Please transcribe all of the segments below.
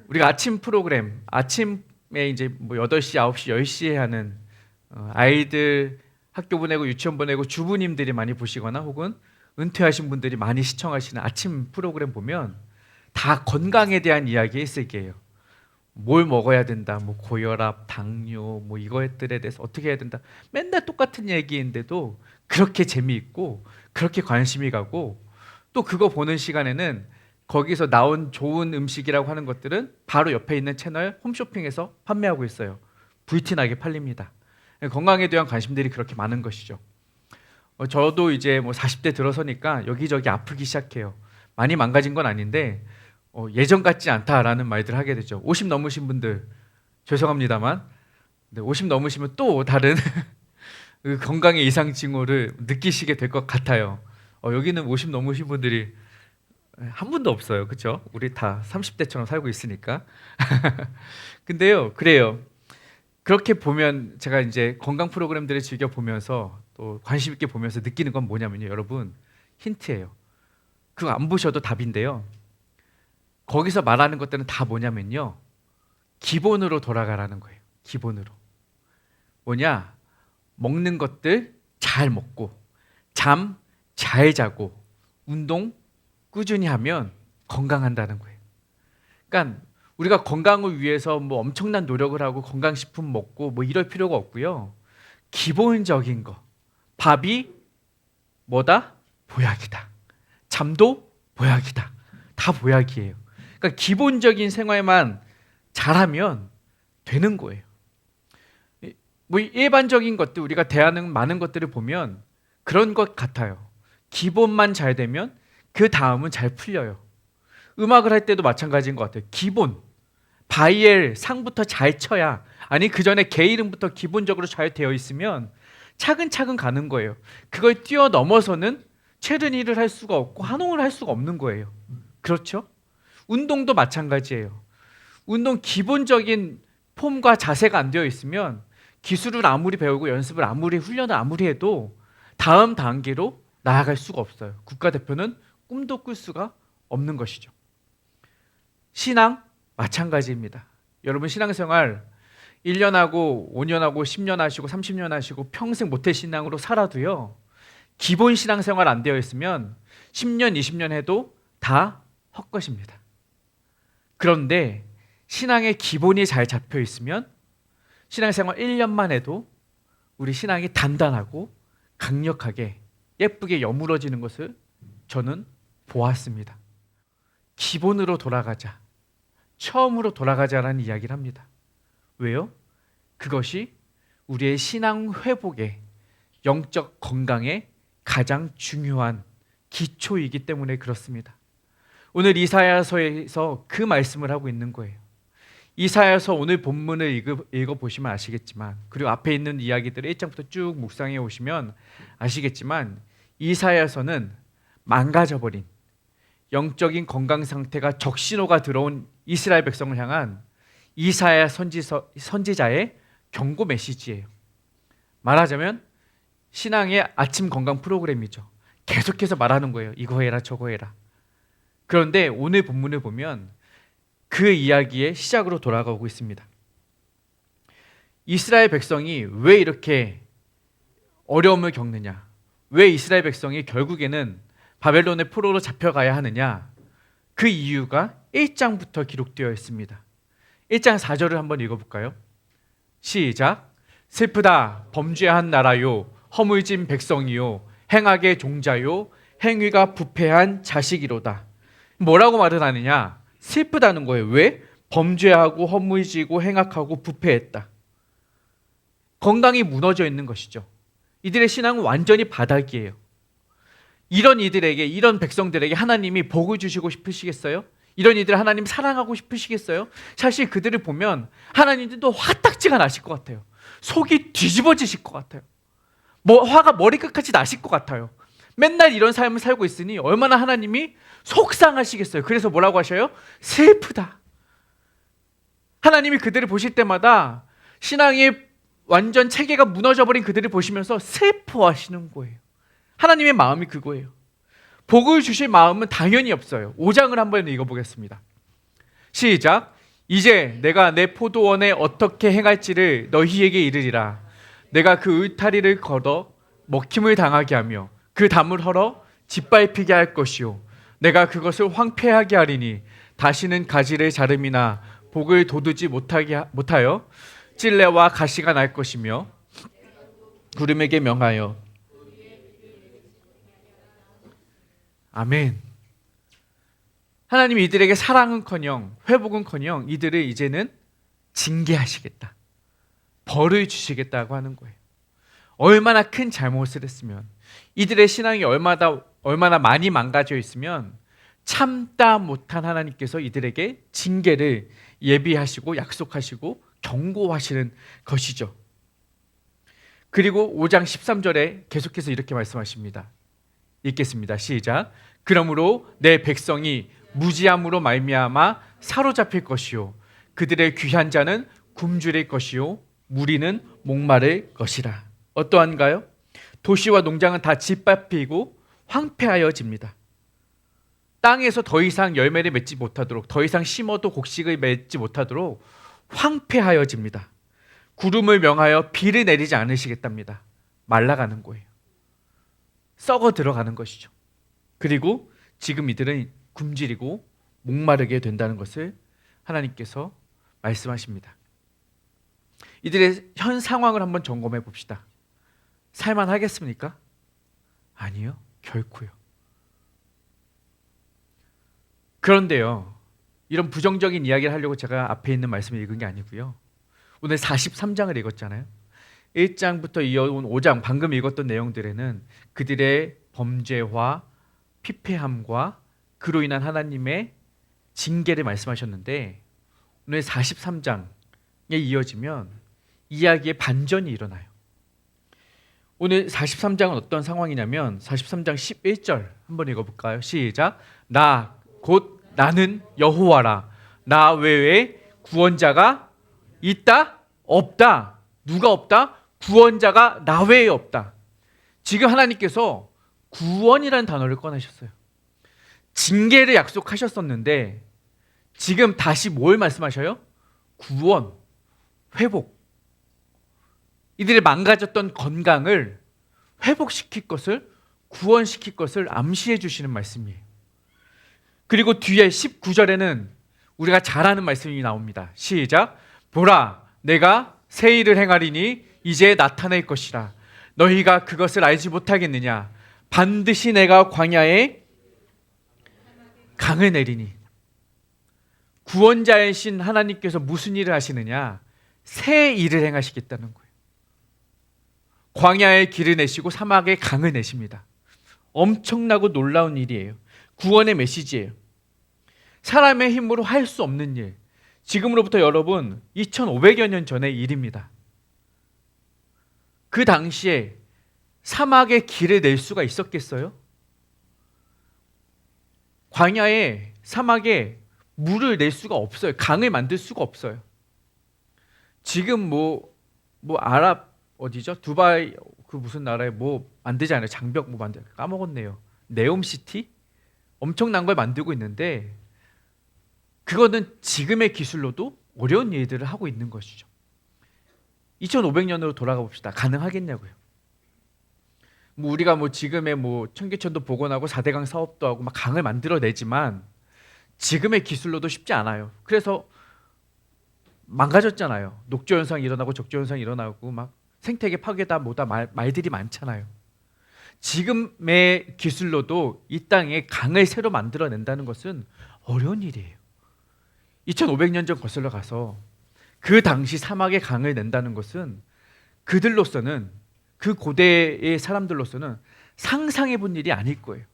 우리가 아침 프로그램, 아침에 이제 뭐 8시, 9시, 10시에 하는 아이들 학교 보내고 유치원 보내고 주부님들이 많이 보시거나 혹은 은퇴하신 분들이 많이 시청하시는 아침 프로그램 보면 다 건강에 대한 이야기의 세계예요. 뭘 먹어야 된다, 뭐 고혈압, 당뇨, 뭐 이것들에 대해서 어떻게 해야 된다. 맨날 똑같은 얘기인데도 그렇게 재미있고 그렇게 관심이 가고 또 그거 보는 시간에는 거기서 나온 좋은 음식이라고 하는 것들은 바로 옆에 있는 채널 홈쇼핑에서 판매하고 있어요. VT 나게 팔립니다. 건강에 대한 관심들이 그렇게 많은 것이죠. 저도 이제 뭐 40대 들어서니까 여기저기 아프기 시작해요. 많이 망가진 건 아닌데 예전 같지 않다라는 말들 하게 되죠. 50 넘으신 분들 죄송합니다만 50 넘으시면 또 다른 그 건강의 이상 징후를 느끼시게 될 것 같아요. 여기는 50 넘으신 분들이 한 분도 없어요. 그렇죠? 우리 다 30대처럼 살고 있으니까. 근데요, 그래요. 그렇게 보면 제가 이제 건강 프로그램들을 즐겨 보면서 또 관심 있게 보면서 느끼는 건 뭐냐면요, 여러분 힌트예요. 그거 안 보셔도 답인데요. 거기서 말하는 것들은 다 뭐냐면요, 기본으로 돌아가라는 거예요. 기본으로. 뭐냐? 먹는 것들 잘 먹고, 잠 잘 자고, 운동 꾸준히 하면 건강한다는 거예요. 그러니까 우리가 건강을 위해서 뭐 엄청난 노력을 하고 건강식품 먹고 뭐 이럴 필요가 없고요. 기본적인 거. 밥이 뭐다? 보약이다. 잠도 보약이다. 다 보약이에요. 그러니까 기본적인 생활만 잘하면 되는 거예요. 뭐 일반적인 것들 우리가 대하는 많은 것들을 보면 그런 것 같아요. 기본만 잘 되면 그 다음은 잘 풀려요. 음악을 할 때도 마찬가지인 것 같아요. 기본 바이엘 상부터 잘 쳐야, 아니 그 전에 개 이름부터 기본적으로 잘 되어 있으면 차근차근 가는 거예요. 그걸 뛰어넘어서는 체르니를 할 수가 없고 한홍을 할 수가 없는 거예요. 그렇죠? 운동도 마찬가지예요. 운동 기본적인 폼과 자세가 안 되어 있으면 기술을 아무리 배우고 연습을 아무리 훈련을 아무리 해도 다음 단계로 나아갈 수가 없어요. 국가대표는 꿈도 꿀 수가 없는 것이죠. 신앙 마찬가지입니다. 여러분 신앙생활 1년 하고 5년 하고 10년 하시고 30년 하시고 평생 모태신앙으로 살아도요, 기본 신앙생활 안 되어 있으면 10년 20년 해도 다 헛것입니다. 그런데 신앙의 기본이 잘 잡혀 있으면 신앙생활 1년만 해도 우리 신앙이 단단하고 강력하게 예쁘게 여물어지는 것을 저는 보았습니다. 기본으로 돌아가자, 처음으로 돌아가자라는 이야기를 합니다. 왜요? 그것이 우리의 신앙 회복에, 영적 건강에 가장 중요한 기초이기 때문에 그렇습니다. 오늘 이사야서에서 그 말씀을 하고 있는 거예요. 이사야서 오늘 본문을 읽어보시면 아시겠지만, 그리고 앞에 있는 이야기들을 1장부터 쭉 묵상해 오시면 아시겠지만, 이사야서는 망가져버린 영적인 건강 상태가 적신호가 들어온 이스라엘 백성을 향한 이사야 선지자의 경고 메시지예요. 말하자면 신앙의 아침 건강 프로그램이죠. 계속해서 말하는 거예요. 이거 해라 저거 해라. 그런데 오늘 본문을 보면 그 이야기의 시작으로 돌아가고 있습니다. 이스라엘 백성이 왜 이렇게 어려움을 겪느냐, 왜 이스라엘 백성이 결국에는 바벨론의 포로로 잡혀가야 하느냐, 그 이유가 1장부터 기록되어 있습니다. 1장 4절을 한번 읽어볼까요? 시작. 슬프다 범죄한 나라요, 허물진 백성이요, 행악의 종자요, 행위가 부패한 자식이로다. 뭐라고 말을 하느냐? 슬프다는 거예요. 왜? 범죄하고 허물지고 행악하고 부패했다. 건강이 무너져 있는 것이죠. 이들의 신앙은 완전히 바닥이에요. 이런 이들에게, 이런 백성들에게 하나님이 복을 주시고 싶으시겠어요? 이런 이들 하나님 사랑하고 싶으시겠어요? 사실 그들을 보면 하나님도 화딱지가 나실 것 같아요. 속이 뒤집어지실 것 같아요. 화가 머리끝까지 나실 것 같아요. 맨날 이런 삶을 살고 있으니 얼마나 하나님이 속상하시겠어요. 그래서 뭐라고 하셔요? 슬프다. 하나님이 그들을 보실 때마다 신앙의 완전 체계가 무너져버린 그들을 보시면서 슬퍼하시는 거예요. 하나님의 마음이 그거예요. 복을 주실 마음은 당연히 없어요. 5장을 한번 읽어보겠습니다. 시작. 이제 내가 내 포도원에 어떻게 행할지를 너희에게 이르리라. 내가 그 울타리를 걷어 먹힘을 당하게 하며 그 담을 헐어 짓밟히게 할 것이요 내가 그것을 황폐하게 하리니 다시는 가지를 자름이나 복을 돋우지 못하여 찔레와 가시가 날 것이며 구름에게 명하여. 아멘. 하나님이 이들에게 사랑은커녕 회복은커녕 이들을 이제는 징계하시겠다, 벌을 주시겠다고 하는 거예요. 얼마나 큰 잘못을 했으면, 이들의 신앙이 얼마나 많이 망가져 있으면 참다 못한 하나님께서 이들에게 징계를 예비하시고 약속하시고 경고하시는 것이죠. 그리고 5장 13절에 계속해서 이렇게 말씀하십니다. 읽겠습니다. 시작. 그러므로 내 백성이 무지함으로 말미암아 사로잡힐 것이요 그들의 귀한 자는 굶주릴 것이요 무리는 목마를 것이라. 어떠한가요? 도시와 농장은 다 짓밟히고 황폐하여집니다. 땅에서 더 이상 열매를 맺지 못하도록, 더 이상 심어도 곡식을 맺지 못하도록 황폐하여집니다. 구름을 명하여 비를 내리지 않으시겠답니다. 말라가는 거예요. 썩어 들어가는 것이죠. 그리고 지금 이들은 굶주리고 목마르게 된다는 것을 하나님께서 말씀하십니다. 이들의 현 상황을 한번 점검해 봅시다. 살만하겠습니까? 아니요, 결코요. 그런데요, 이런 부정적인 이야기를 하려고 제가 앞에 있는 말씀을 읽은 게 아니고요, 오늘 43장을 읽었잖아요. 1장부터 이어온 5장, 방금 읽었던 내용들에는 그들의 범죄와 피폐함과 그로 인한 하나님의 징계를 말씀하셨는데, 오늘 43장에 이어지면 이야기의 반전이 일어나요. 오늘 43장은 어떤 상황이냐면 43장 11절 한번 읽어볼까요? 시작. 나 곧 나는 여호와라. 나 외에 구원자가 있다? 없다. 누가 없다? 구원자가 나 외에 없다. 지금 하나님께서 구원이라는 단어를 꺼내셨어요. 징계를 약속하셨었는데 지금 다시 뭘 말씀하셔요? 구원, 회복. 이들이 망가졌던 건강을 회복시킬 것을, 구원시킬 것을 암시해 주시는 말씀이에요. 그리고 뒤에 19절에는 우리가 잘 아는 말씀이 나옵니다. 시작. 보라, 내가 새 일을 행하리니 이제 나타낼 것이라. 너희가 그것을 알지 못하겠느냐? 반드시 내가 광야에 강을 내리니. 구원자이신 하나님께서 무슨 일을 하시느냐? 새 일을 행하시겠다는 거예요. 광야에 길을 내시고 사막에 강을 내십니다. 엄청나고 놀라운 일이에요. 구원의 메시지예요. 사람의 힘으로 할 수 없는 일. 지금으로부터 여러분 2500여 년 전의 일입니다. 그 당시에 사막에 길을 낼 수가 있었겠어요? 광야에, 사막에 물을 낼 수가 없어요. 강을 만들 수가 없어요. 지금 아랍 어디죠? 두바이 그 무슨 나라에 뭐 만들지 않아요? 장벽 뭐 만들 까먹었네요. 네옴시티? 엄청난 걸 만들고 있는데 그거는 지금의 기술로도 어려운 일들을 하고 있는 것이죠. 2500년으로 돌아가 봅시다. 가능하겠냐고요. 우리가 지금의 청계천도 복원하고 4대강 사업도 하고 막 강을 만들어내지만 지금의 기술로도 쉽지 않아요. 그래서 망가졌잖아요. 녹조 현상이 일어나고 적조 현상이 일어나고 막 생태계 파괴다 뭐다 말들이 많잖아요. 지금의 기술로도 이 땅에 강을 새로 만들어낸다는 것은 어려운 일이에요. 2500년 전 거슬러 가서 그 당시 사막에 강을 낸다는 것은 그들로서는, 그 고대의 사람들로서는 상상해 본 일이 아닐 거예요.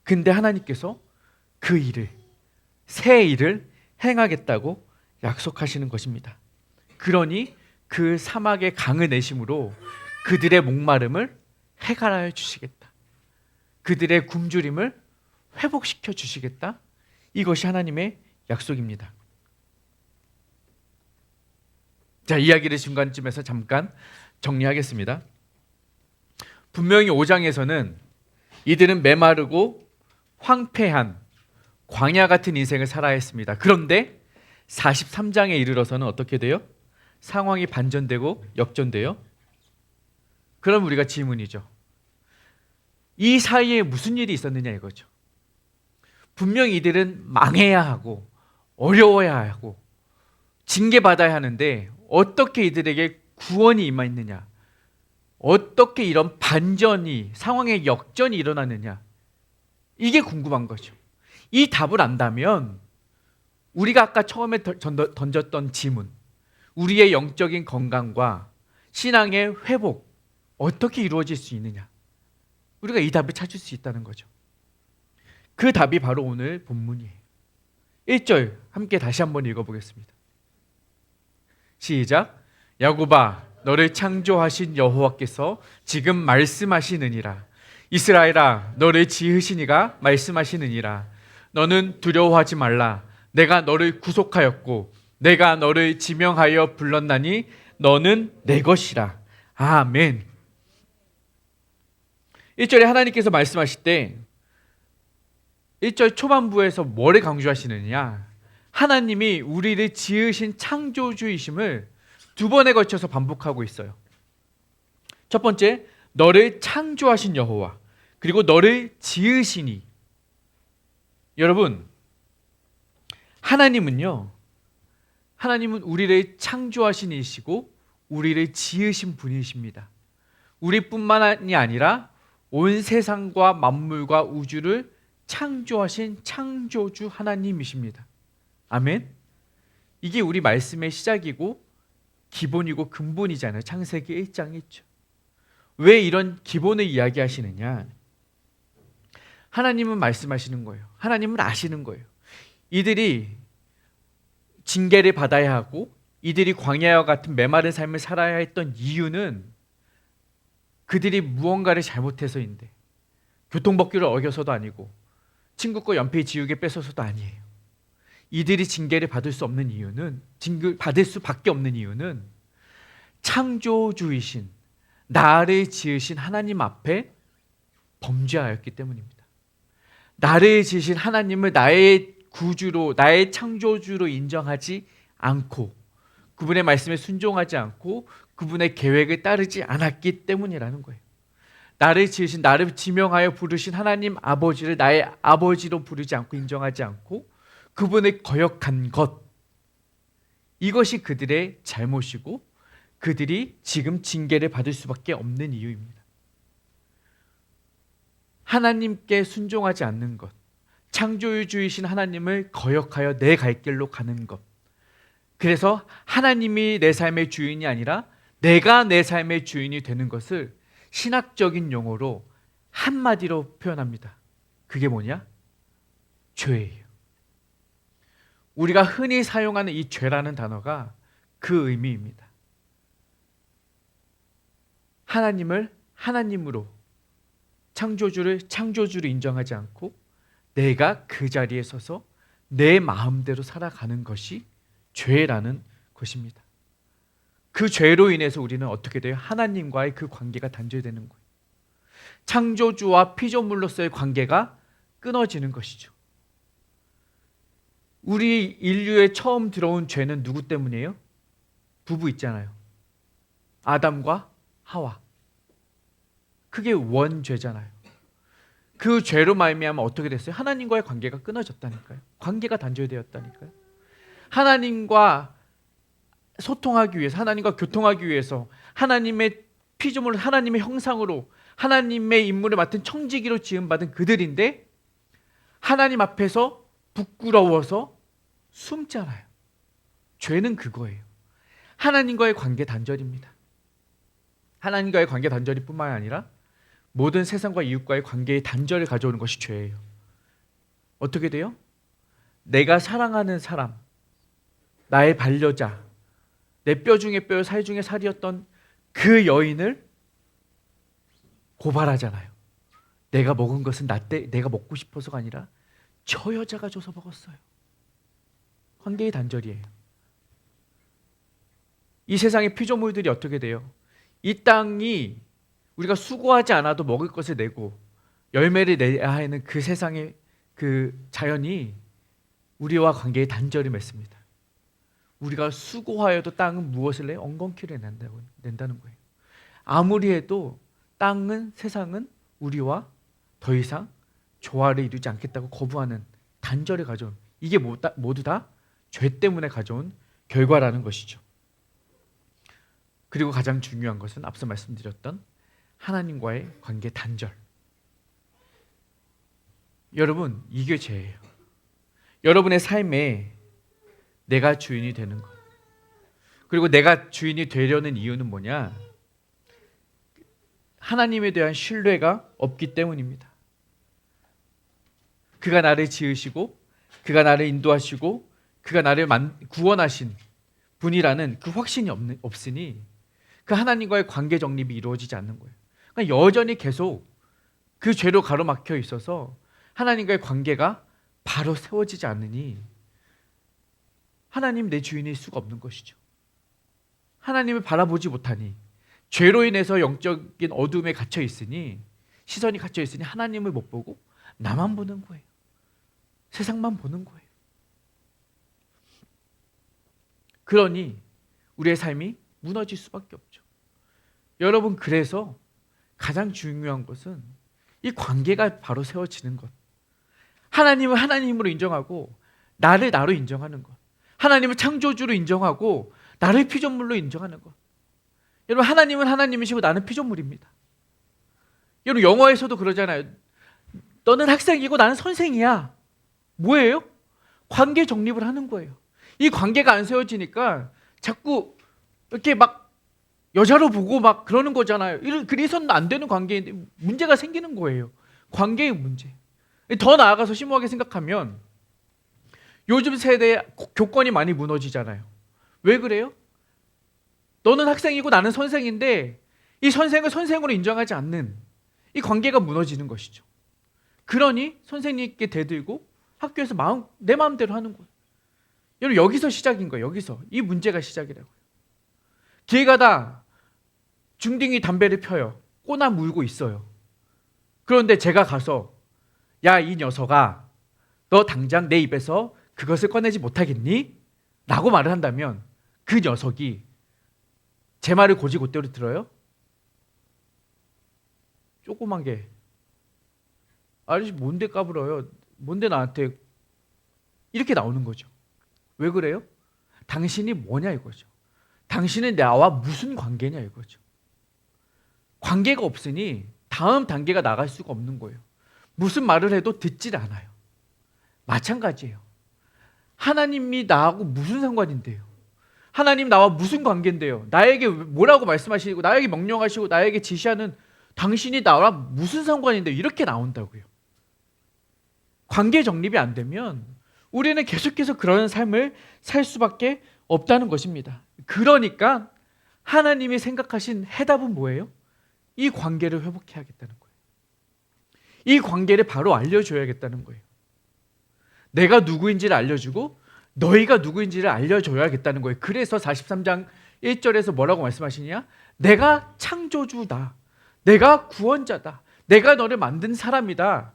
근데 하나님께서 그 일을, 새 일을 행하겠다고 약속하시는 것입니다. 그러니 그 사막에 강을 내심으로 그들의 목마름을 해결하여 주시겠다. 그들의 굶주림을 회복시켜 주시겠다. 이것이 하나님의 약속입니다. 자, 이야기를 중간쯤에서 잠깐 정리하겠습니다. 분명히 5장에서는 이들은 메마르고 황폐한 광야 같은 인생을 살아야 했습니다. 그런데 43장에 이르러서는 어떻게 돼요? 상황이 반전되고 역전돼요. 그럼 우리가 질문이죠. 이 사이에 무슨 일이 있었느냐 이거죠. 분명히 이들은 망해야 하고 어려워야 하고 징계받아야 하는데 어떻게 이들에게 구원이 임했느냐, 어떻게 이런 반전이, 상황의 역전이 일어났느냐, 이게 궁금한 거죠. 이 답을 안다면 우리가 아까 처음에 던졌던 질문, 우리의 영적인 건강과 신앙의 회복 어떻게 이루어질 수 있느냐, 우리가 이 답을 찾을 수 있다는 거죠. 그 답이 바로 오늘 본문이에요. 1절 함께 다시 한번 읽어보겠습니다. 시작. 야곱아, 너를 창조하신 여호와께서 지금 말씀하시느니라. 이스라엘아, 너를 지으신 이가 말씀하시느니라. 너는 두려워하지 말라. 내가 너를 구속하였고 내가 너를 지명하여 불렀나니 너는 내 것이라. 아멘. 1절에 하나님께서 말씀하실 때 1절 초반부에서 뭐를 강조하시느냐, 하나님이 우리를 지으신 창조주이심을 두 번에 걸쳐서 반복하고 있어요. 첫 번째, 너를 창조하신 여호와, 그리고 너를 지으시니. 여러분, 하나님은 우리를 창조하신 이시고 우리를 지으신 분이십니다. 우리뿐만이 아니라 온 세상과 만물과 우주를 창조하신 창조주 하나님이십니다. 아멘. 이게 우리 말씀의 시작이고 기본이고 근본이잖아요. 창세기 1장 1절. 왜 이런 기본을 이야기하시느냐? 하나님은 말씀하시는 거예요. 하나님은 아시는 거예요. 이들이 징계를 받아야 하고 이들이 광야와 같은 메마른 삶을 살아야 했던 이유는 그들이 무언가를 잘못해서인데, 교통법규를 어겨서도 아니고 친구 거 연필 지우개 뺏어서도 아니에요. 이들이 징계를 받을 수 없는 이유는, 받을 수밖에 없는 이유는 창조주이신 나를 지으신 하나님 앞에 범죄하였기 때문입니다. 나를 지으신 하나님을 나의 구주로, 나의 창조주로 인정하지 않고 그분의 말씀에 순종하지 않고 그분의 계획을 따르지 않았기 때문이라는 거예요. 나를 지으신, 나를 지명하여 부르신 하나님 아버지를 나의 아버지로 부르지 않고 인정하지 않고 그분을 거역한 것, 이것이 그들의 잘못이고 그들이 지금 징계를 받을 수밖에 없는 이유입니다. 하나님께 순종하지 않는 것, 창조주이신 하나님을 거역하여 내 갈 길로 가는 것, 그래서 하나님이 내 삶의 주인이 아니라 내가 내 삶의 주인이 되는 것을 신학적인 용어로 한마디로 표현합니다. 그게 뭐냐? 죄예요. 우리가 흔히 사용하는 이 죄라는 단어가 그 의미입니다. 하나님을 하나님으로, 창조주를 창조주로 인정하지 않고 내가 그 자리에 서서 내 마음대로 살아가는 것이 죄라는 것입니다. 그 죄로 인해서 우리는 어떻게 돼요? 하나님과의 그 관계가 단절되는 거예요. 창조주와 피조물로서의 관계가 끊어지는 것이죠. 우리 인류에 처음 들어온 죄는 누구 때문이에요? 부부 있잖아요. 아담과 하와. 그게 원죄잖아요. 그 죄로 말미암아 어떻게 됐어요? 하나님과의 관계가 끊어졌다니까요. 관계가 단절되었다니까요. 하나님과 소통하기 위해서, 하나님과 교통하기 위해서 하나님의 피조물, 하나님의 형상으로 하나님의 임무를 맡은 청지기로 지음받은 그들인데 하나님 앞에서 부끄러워서 숨잖아요. 죄는 그거예요. 하나님과의 관계 단절입니다. 하나님과의 관계 단절이 뿐만 아니라 모든 세상과 이웃과의 관계의 단절을 가져오는 것이 죄예요. 어떻게 돼요? 내가 사랑하는 사람, 나의 반려자, 내 뼈 중에 뼈, 살 중에 살이었던 그 여인을 고발하잖아요. 내가 먹은 것은 내가 먹고 싶어서가 아니라 저 여자가 줘서 먹었어요. 관계의 단절이에요. 이 세상의 피조물들이 어떻게 돼요? 이 땅이 우리가 수고하지 않아도 먹을 것을 내고 열매를 내야 하는 그 세상의 그 자연이 우리와 관계의 단절이 맺습니다. 우리가 수고하여도 땅은 무엇을 내? 엉겅퀴를 낸다는 거예요. 아무리 해도 땅은, 세상은 우리와 더 이상 조화를 이루지 않겠다고 거부하는 단절을 가져온, 이게 모두 다 죄 때문에 가져온 결과라는 것이죠. 그리고 가장 중요한 것은 앞서 말씀드렸던 하나님과의 관계 단절. 여러분, 이게 죄예요. 여러분의 삶에 내가 주인이 되는 것, 그리고 내가 주인이 되려는 이유는 뭐냐? 하나님에 대한 신뢰가 없기 때문입니다. 그가 나를 지으시고 그가 나를 인도하시고 그가 나를 구원하신 분이라는 그 확신이 없으니 그 하나님과의 관계 정립이 이루어지지 않는 거예요. 그러니까 여전히 계속 그 죄로 가로막혀 있어서 하나님과의 관계가 바로 세워지지 않으니 하나님 내 주인일 수가 없는 것이죠. 하나님을 바라보지 못하니, 죄로 인해서 영적인 어둠에 갇혀 있으니, 시선이 갇혀 있으니 하나님을 못 보고 나만 보는 거예요. 세상만 보는 거예요. 그러니 우리의 삶이 무너질 수밖에 없죠. 여러분, 그래서 가장 중요한 것은 이 관계가 바로 세워지는 것. 하나님을 하나님으로 인정하고 나를 나로 인정하는 것. 하나님을 창조주로 인정하고 나를 피조물로 인정하는 것. 여러분, 하나님은 하나님이시고 나는 피조물입니다. 여러분, 영어에서도 그러잖아요. 너는 학생이고 나는 선생이야. 뭐예요? 관계 정립을 하는 거예요. 이 관계가 안 세워지니까 자꾸 이렇게 막 여자로 보고 막 그러는 거잖아요. 그래서는 안 되는 관계인데 문제가 생기는 거예요. 관계의 문제. 더 나아가서 심오하게 생각하면 요즘 세대의 교권이 많이 무너지잖아요. 왜 그래요? 너는 학생이고 나는 선생인데 이 선생을 선생으로 인정하지 않는 이 관계가 무너지는 것이죠. 그러니 선생님께 대들고 학교에서 내 마음대로 하는 거예요. 여러분, 여기서 시작인 거예요. 여기서. 이 문제가 시작이라고요. 길 가다 중딩이 담배를 펴요. 꼬나 물고 있어요. 그런데 제가 가서 야, 이 녀석아, 너 당장 내 입에서 그것을 꺼내지 못하겠니? 라고 말을 한다면 그 녀석이 제 말을 곧이곧대로 들어요? 조그만 게 아저씨 뭔데 까불어요? 뭔데 나한테, 이렇게 나오는 거죠. 왜 그래요? 당신이 뭐냐 이거죠. 당신은 나와 무슨 관계냐 이거죠. 관계가 없으니 다음 단계가 나갈 수가 없는 거예요. 무슨 말을 해도 듣질 않아요. 마찬가지예요. 하나님이 나하고 무슨 상관인데요? 하나님 나와 무슨 관계인데요? 나에게 뭐라고 말씀하시고 나에게 명령하시고 나에게 지시하는 당신이 나와 무슨 상관인데요? 이렇게 나온다고요. 관계 정립이 안 되면 우리는 계속해서 그런 삶을 살 수밖에 없다는 것입니다. 그러니까 하나님이 생각하신 해답은 뭐예요? 이 관계를 회복해야겠다는 거예요. 이 관계를 바로 알려줘야겠다는 거예요. 내가 누구인지를 알려주고 너희가 누구인지를 알려줘야겠다는 거예요. 그래서 43장 1절에서 뭐라고 말씀하시냐? 내가 창조주다. 내가 구원자다. 내가 너를 만든 사람이다.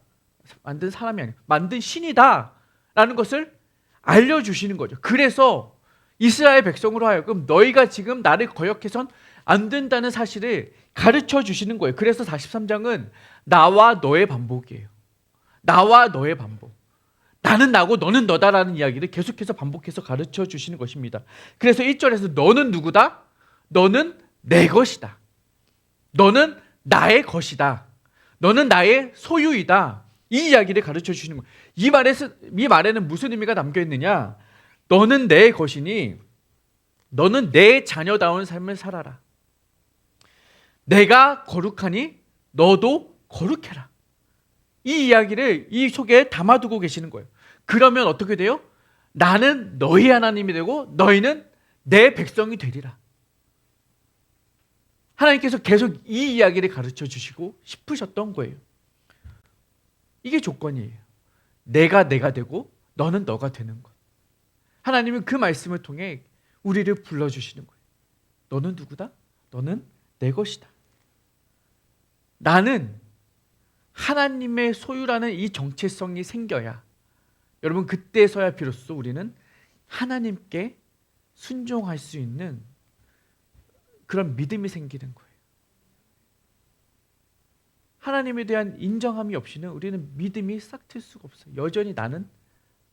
만든 사람이 아니라 만든 신이다 라는 것을 알려주시는 거죠. 그래서 이스라엘 백성으로 하여금 너희가 지금 나를 거역해선 안 된다는 사실을 가르쳐 주시는 거예요. 그래서 43장은 나와 너의 반복이에요. 나와 너의 반복. 나는 나고 너는 너다라는 이야기를 계속해서 반복해서 가르쳐 주시는 것입니다. 그래서 1절에서 너는 누구다? 너는 내 것이다. 너는 나의 것이다. 너는 나의 소유이다. 이 이야기를 가르쳐 주시는 거예요. 이 말에는 무슨 의미가 담겨 있느냐? 너는 내 것이니 너는 내 자녀다운 삶을 살아라. 내가 거룩하니 너도 거룩해라. 이 이야기를 이 속에 담아두고 계시는 거예요. 그러면 어떻게 돼요? 나는 너희 하나님이 되고 너희는 내 백성이 되리라. 하나님께서 계속 이 이야기를 가르쳐 주시고 싶으셨던 거예요. 이게 조건이에요. 내가 되고 너는 너가 되는 것. 하나님은 그 말씀을 통해 우리를 불러주시는 거예요. 너는 누구다? 너는 내 것이다. 나는 하나님의 소유라는 이 정체성이 생겨야 여러분, 그때서야 비로소 우리는 하나님께 순종할 수 있는 그런 믿음이 생기는 거예요. 하나님에 대한 인정함이 없이는 우리는 믿음이 싹 틀 수가 없어요. 여전히 나는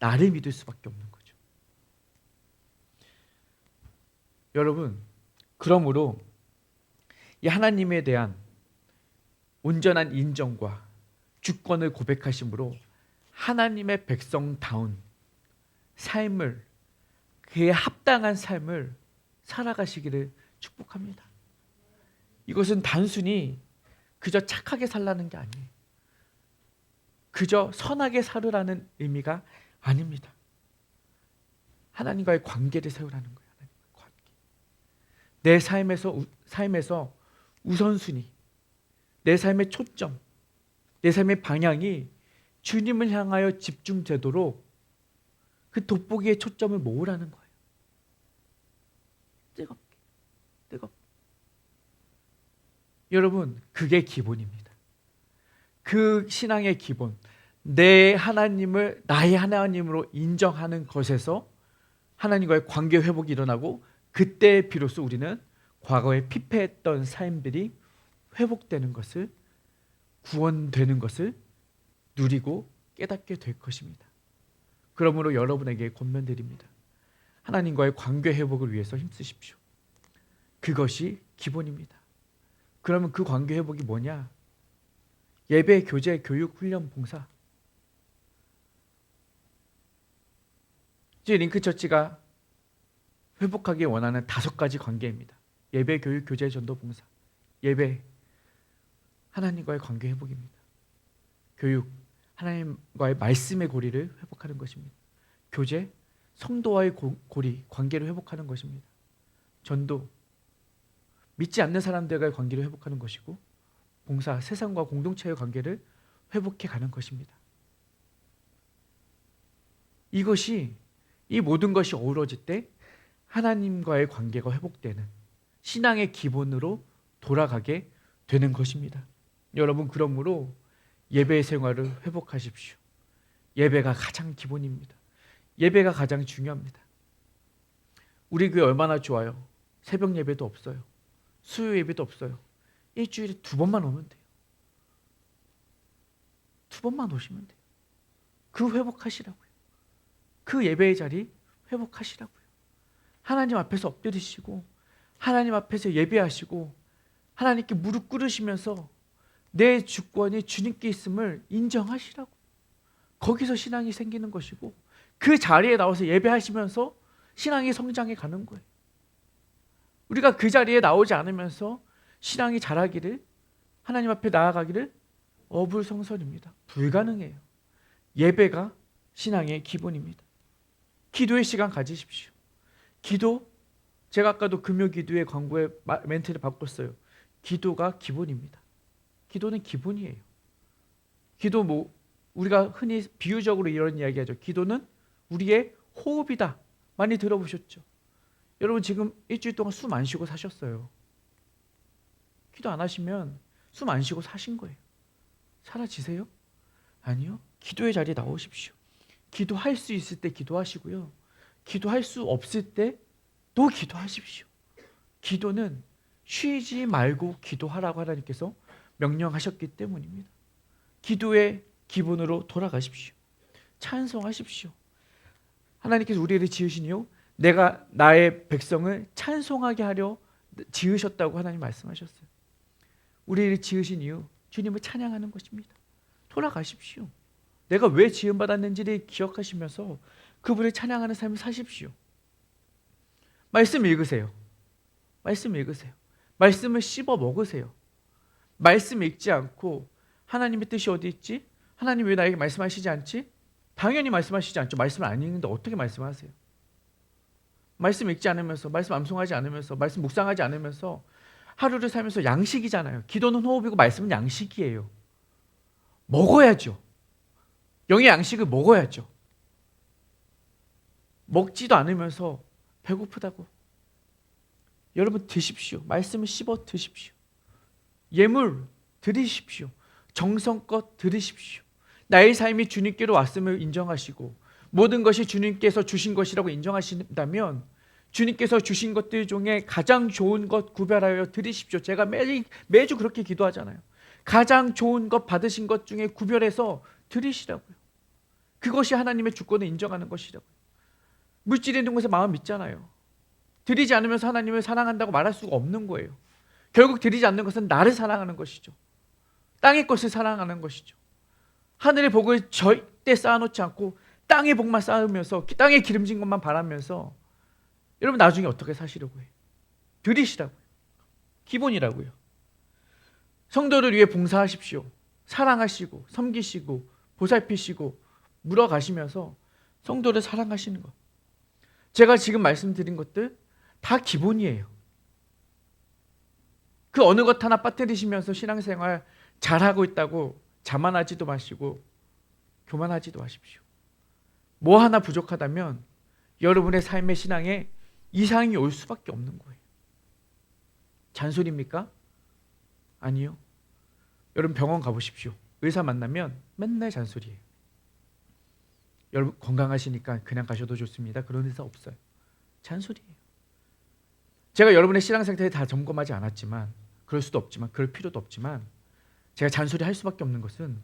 나를 믿을 수밖에 없는 거죠. 여러분, 그러므로 이 하나님에 대한 온전한 인정과 주권을 고백하심으로 하나님의 백성다운 삶을, 그에 합당한 삶을 살아가시기를 축복합니다. 이것은 단순히 그저 착하게 살라는 게 아니에요. 그저 선하게 살으라는 의미가 아닙니다. 하나님과의 관계를 세우라는 거예요. 하나님과의 관계. 내 삶에서 우선순위, 내 삶의 초점, 내 삶의 방향이 주님을 향하여 집중되도록 그 돋보기의 초점을 모으라는 거예요. 뜨겁게. 여러분, 그게 기본입니다. 그 신앙의 기본, 내 하나님을 나의 하나님으로 인정하는 것에서 하나님과의 관계 회복이 일어나고, 그때 비로소 우리는 과거에 피폐했던 삶들이 회복되는 것을, 구원되는 것을 누리고 깨닫게 될 것입니다. 그러므로 여러분에게 권면드립니다. 하나님과의 관계 회복을 위해서 힘쓰십시오. 그것이 기본입니다. 그러면 그 관계 회복이 뭐냐? 예배, 교제, 교육, 훈련, 봉사. 이제 링크처치가 회복하기 원하는 5가지 관계입니다. 예배, 교육, 교제, 전도, 봉사. 예배, 하나님과의 관계 회복입니다. 교육, 하나님과의 말씀의 고리를 회복하는 것입니다. 교제, 성도와의 고리, 관계를 회복하는 것입니다. 전도, 믿지 않는 사람들과의 관계를 회복하는 것이고, 봉사, 세상과 공동체의 관계를 회복해 가는 것입니다. 이 모든 것이 어우러질 때 하나님과의 관계가 회복되는 신앙의 기본으로 돌아가게 되는 것입니다. 여러분, 그러므로 예배 생활을 회복하십시오. 예배가 가장 기본입니다. 예배가 가장 중요합니다. 우리 교회 얼마나 좋아요. 새벽 예배도 없어요. 수요 예배도 없어요. 일주일에 2번만 오면 돼요. 2번만 오시면 돼요. 그 회복하시라고요. 그 예배의 자리 회복하시라고요. 하나님 앞에서 엎드리시고, 하나님 앞에서 예배하시고, 하나님께 무릎 꿇으시면서 내 주권이 주님께 있음을 인정하시라고. 거기서 신앙이 생기는 것이고, 그 자리에 나와서 예배하시면서 신앙이 성장해 가는 거예요. 우리가 그 자리에 나오지 않으면서 신앙이 자라기를, 하나님 앞에 나아가기를 어불성설입니다. 불가능해요. 예배가 신앙의 기본입니다. 기도의 시간 가지십시오. 기도, 제가 아까도 금요 기도의 광고에 멘트를 바꿨어요. 기도가 기본입니다. 기도는 기본이에요. 기도 우리가 흔히 비유적으로 이런 이야기하죠. 기도는 우리의 호흡이다. 많이 들어보셨죠? 여러분, 지금 일주일 동안 숨 안 쉬고 사셨어요. 기도 안 하시면 숨 안 쉬고 사신 거예요. 사라지세요? 아니요. 기도의 자리에 나오십시오. 기도할 수 있을 때 기도하시고요. 기도할 수 없을 때 또 기도하십시오. 기도는 쉬지 말고 기도하라고 하나님께서 명령하셨기 때문입니다. 기도의 기본으로 돌아가십시오. 찬송하십시오. 하나님께서 우리를 지으시니요, 내가 나의 백성을 찬송하게 하려 지으셨다고 하나님 말씀하셨어요. 우리를 지으신 이유, 주님을 찬양하는 것입니다. 돌아가십시오. 내가 왜 지음받았는지를 기억하시면서 그분을 찬양하는 삶을 사십시오. 말씀 읽으세요. 말씀 읽으세요. 말씀을 씹어 먹으세요. 말씀 읽지 않고 하나님의 뜻이 어디 있지? 하나님 왜 나에게 말씀하시지 않지? 당연히 말씀하시지 않죠. 말씀을 안 읽는데 어떻게 말씀하세요? 말씀 읽지 않으면서, 말씀 암송하지 않으면서, 말씀 묵상하지 않으면서 하루를 살면서 양식이잖아요. 기도는 호흡이고 말씀은 양식이에요. 먹어야죠. 영의 양식을 먹어야죠. 먹지도 않으면서 배고프다고. 여러분, 드십시오. 말씀을 씹어 드십시오. 예물 드리십시오. 정성껏 드리십시오. 나의 삶이 주님께로 왔음을 인정하시고 모든 것이 주님께서 주신 것이라고 인정하신다면 주님께서 주신 것들 중에 가장 좋은 것 구별하여 드리십시오. 제가 매주 그렇게 기도하잖아요. 가장 좋은 것 받으신 것 중에 구별해서 드리시라고요. 그것이 하나님의 주권을 인정하는 것이라고요. 물질이 있는 것에 마음 믿잖아요. 드리지 않으면서 하나님을 사랑한다고 말할 수가 없는 거예요. 결국 드리지 않는 것은 나를 사랑하는 것이죠. 땅의 것을 사랑하는 것이죠. 하늘의 복을 절대 쌓아놓지 않고 땅의 복만 쌓으면서 땅의 기름진 것만 바라면서 여러분 나중에 어떻게 사시려고 해요? 드리시라고요. 기본이라고요. 성도를 위해 봉사하십시오. 사랑하시고 섬기시고 보살피시고 물어가시면서 성도를 사랑하시는 것. 제가 지금 말씀드린 것들 다 기본이에요. 그 어느 것 하나 빠뜨리시면서 신앙생활 잘하고 있다고 자만하지도 마시고 교만하지도 마십시오. 뭐 하나 부족하다면 여러분의 삶의 신앙에 이상이 올 수밖에 없는 거예요. 잔소리입니까? 아니요. 여러분 병원 가보십시오. 의사 만나면 맨날 잔소리예요. 여러분 건강하시니까 그냥 가셔도 좋습니다. 그런 의사 없어요. 잔소리예요. 제가 여러분의 신앙 상태를 다 점검하지 않았지만 그럴 수도 없지만 그럴 필요도 없지만 제가 잔소리 할 수밖에 없는 것은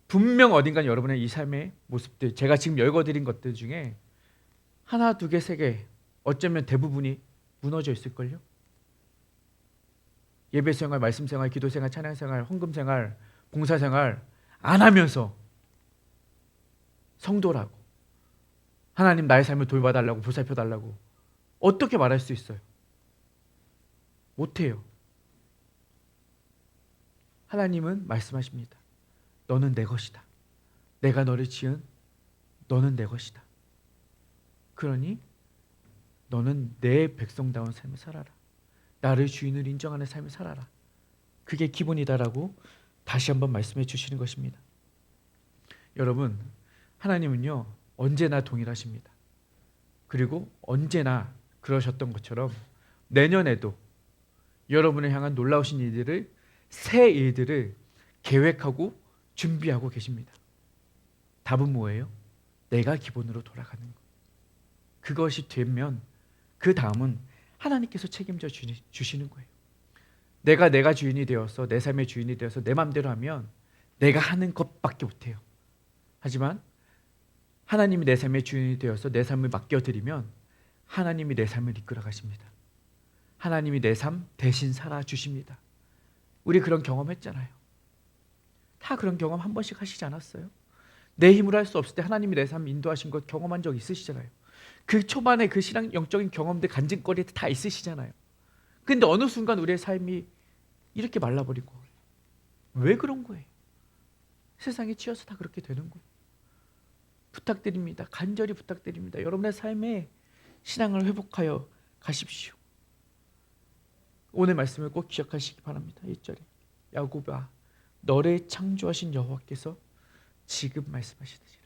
분명 어딘가 여러분의 이 삶의 모습들 제가 지금 열거드린 것들 중에 하나, 두 개, 세 개 어쩌면 대부분이 무너져 있을걸요. 예배생활, 말씀생활, 기도생활, 찬양생활, 헌금생활, 봉사생활 안 하면서 성도라고 하나님 나의 삶을 돌봐달라고 보살펴달라고 어떻게 말할 수 있어요? 못해요. 하나님은 말씀하십니다. 너는 내 것이다. 내가 너를 지은 너는 내 것이다. 그러니 너는 내 백성다운 삶을 살아라. 나를 주인을 인정하는 삶을 살아라. 그게 기본이다라고 다시 한번 말씀해 주시는 것입니다. 여러분, 하나님은요 언제나 동일하십니다. 그리고 언제나 그러셨던 것처럼 내년에도 여러분을 향한 놀라우신 일들을 새 일들을 계획하고 준비하고 계십니다. 답은 뭐예요? 내가 기본으로 돌아가는 것. 그것이 되면 그 다음은 하나님께서 책임져 주시는 거예요. 내가 주인이 되어서 내 삶의 주인이 되어서 내 마음대로 하면 내가 하는 것밖에 못해요. 하지만 하나님이 내 삶의 주인이 되어서 내 삶을 맡겨드리면 하나님이 내 삶을 이끌어 가십니다. 하나님이 내 삶 대신 살아주십니다. 우리 그런 경험했잖아요. 다 그런 경험 한 번씩 하시지 않았어요? 내 힘으로 할 수 없을 때 하나님이 내 삶 인도하신 것 경험한 적 있으시잖아요. 그 초반에 그 신앙 영적인 경험들 간증거리 다 있으시잖아요. 근데 어느 순간 우리의 삶이 이렇게 말라버리고 왜 그런 거예요? 세상에 치여서 다 그렇게 되는 거예요. 부탁드립니다. 간절히 부탁드립니다. 여러분의 삶에 신앙을 회복하여 가십시오. 오늘 말씀을 꼭 기억하시기 바랍니다. 1절에 야곱아 너를 창조하신 여호와께서 지금 말씀하시듯이라.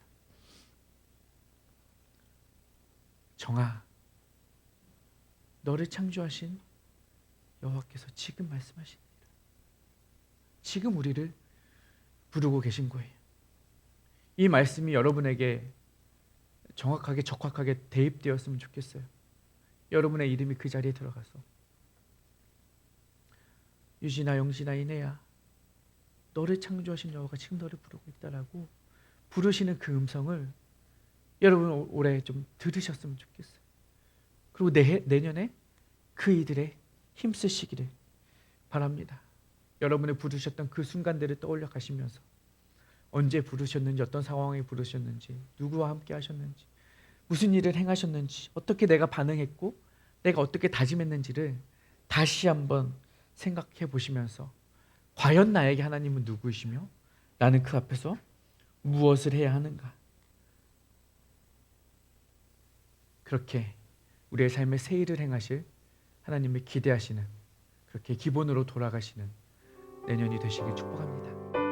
정아 너를 창조하신 여호와께서 지금 말씀하십니다. 지금 우리를 부르고 계신 거예요. 이 말씀이 여러분에게 정확하게 적확하게 대입되었으면 좋겠어요. 여러분의 이름이 그 자리에 들어가서 유진아, 영진아, 이내야 너를 창조하신 여호와가 지금 너를 부르고 있다라고 부르시는 그 음성을 여러분 올해 좀 들으셨으면 좋겠어요. 그리고 내년에 그 이들에 힘쓰시기를 바랍니다. 여러분을 부르셨던 그 순간들을 떠올려 가시면서 언제 부르셨는지, 어떤 상황에 부르셨는지, 누구와 함께 하셨는지, 무슨 일을 행하셨는지, 어떻게 내가 반응했고 내가 어떻게 다짐했는지를 다시 한번 생각해 보시면서 과연 나에게 하나님은 누구이시며 나는 그 앞에서 무엇을 해야 하는가? 그렇게 우리의 삶에 새 일을 행하실 하나님을 기대하시는 그렇게 기본으로 돌아가시는 내년이 되시길 축복합니다.